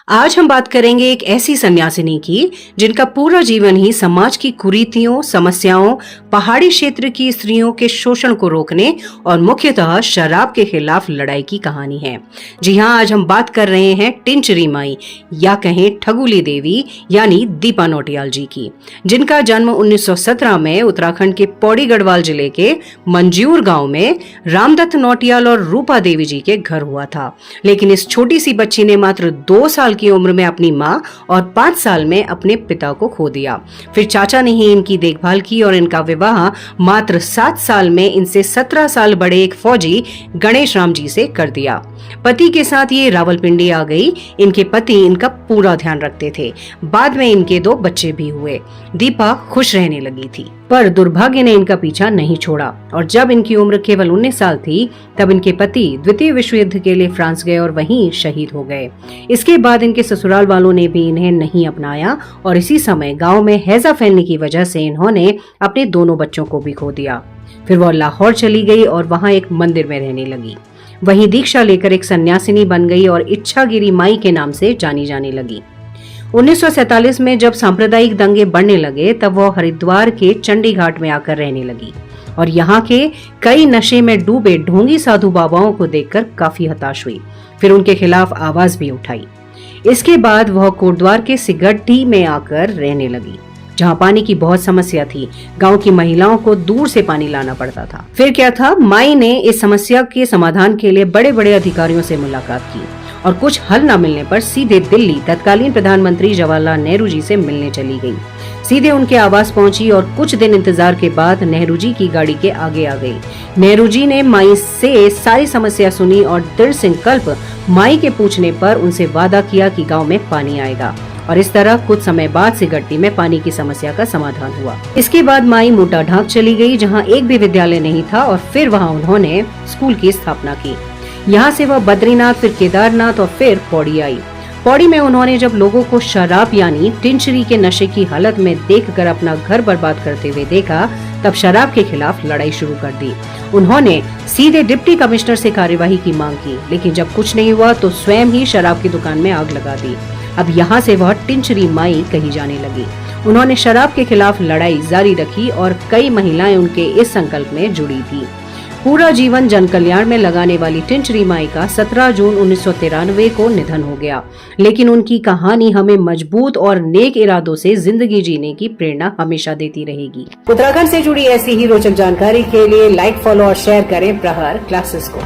आज हम बात करेंगे एक ऐसी सन्यासिनी की जिनका पूरा जीवन ही समाज की कुरीतियों, समस्याओं, पहाड़ी क्षेत्र की स्त्रियों के शोषण को रोकने और मुख्यतः शराब के खिलाफ लड़ाई की कहानी है। जी हाँ, आज हम बात कर रहे हैं टिंचरी माई या कहें ठगुली देवी यानी दीपा नौटियाल जी की, जिनका जन्म 1917 में उत्तराखंड के पौड़ी गढ़वाल जिले के मंज्यूर गांव में रामदत्त नौटियाल और रूपा देवी जी के घर हुआ था। लेकिन इस छोटी सी बच्ची ने मात्र 2 साल की उम्र में अपनी माँ और 5 साल में अपने पिता को खो दिया। फिर चाचा ने ही इनकी देखभाल की और इनका विवाह मात्र 7 साल में इनसे 17 साल बड़े एक फौजी गणेश राम जी से कर दिया। पति के साथ ये रावलपिंडी आ गई। इनके पति इनका पूरा ध्यान रखते थे। बाद में इनके 2 बच्चे भी हुए। दीपा खुश रहने लगी थी, पर दुर्भाग्य ने इनका पीछा नहीं छोड़ा और जब इनकी उम्र केवल 19 साल थी तब इनके पति द्वितीय विश्व युद्ध के लिए फ्रांस गए और वहीं शहीद हो गए। इसके बाद इनके ससुराल वालों ने भी इन्हें नहीं अपनाया और इसी समय गांव में हैजा फैलने की वजह से इन्होंने अपने दोनों बच्चों को भी खो दिया। फिर वो लाहौर चली गई और वहाँ एक मंदिर में रहने लगी। वहीं दीक्षा लेकर एक सन्यासिनी बन गई और इच्छागिरी माई के नाम से जानी जाने लगी। 1947 में जब सांप्रदायिक दंगे बढ़ने लगे तब वो हरिद्वार के चंडी घाट में आकर रहने लगी और यहाँ के कई नशे में डूबे ढोंगी साधु बाबाओं को देखकर काफी हताश हुई। फिर उनके खिलाफ आवाज भी उठाई। इसके बाद वह कोटद्वार के सिगड्ढी में आकर रहने लगी, जहाँ पानी की बहुत समस्या थी। गांव की महिलाओं को दूर से पानी लाना पड़ता था। फिर क्या था, माई ने इस समस्या के समाधान के लिए बड़े बड़े अधिकारियों से मुलाकात की और कुछ हल न मिलने पर सीधे दिल्ली तत्कालीन प्रधानमंत्री जवाहरलाल नेहरू जी से मिलने चली गई। सीधे उनके आवास पहुंची और कुछ दिन इंतजार के बाद नेहरू जी की गाड़ी के आगे आ गई। नेहरू जी ने माई से सारी समस्या सुनी और दृढ़ संकल्प माई के पूछने पर उनसे वादा किया कि गांव में पानी आएगा और इस तरह कुछ समय बाद सिगड्ढी में पानी की समस्या का समाधान हुआ। इसके बाद माई मोटा ढाक चली गई, जहां एक भी विद्यालय नहीं था और फिर वहां उन्होंने स्कूल की स्थापना की। यहाँ से वह बद्रीनाथ, फिर केदारनाथ और फिर पौड़ी आई। पौड़ी में उन्होंने जब लोगों को शराब यानी टिंचरी के नशे की हालत में देखकर अपना घर बर्बाद करते हुए देखा, तब शराब के खिलाफ लड़ाई शुरू कर दी। उन्होंने सीधे डिप्टी कमिश्नर से कार्यवाही की मांग की, लेकिन जब कुछ नहीं हुआ तो स्वयं ही शराब की दुकान में आग लगा दी। अब यहाँ से वह टिंचरी माई कही जाने लगी। उन्होंने शराब के खिलाफ लड़ाई जारी रखी और कई महिलाएं उनके इस संकल्प में जुड़ी थी। पूरा जीवन जन कल्याण में लगाने वाली टिंचरी माई का 17 जून 1993 को निधन हो गया, लेकिन उनकी कहानी हमें मजबूत और नेक इरादों से जिंदगी जीने की प्रेरणा हमेशा देती रहेगी। उत्तराखंड से जुड़ी ऐसी ही रोचक जानकारी के लिए लाइक, फॉलो और शेयर करें प्रहार क्लासेस को।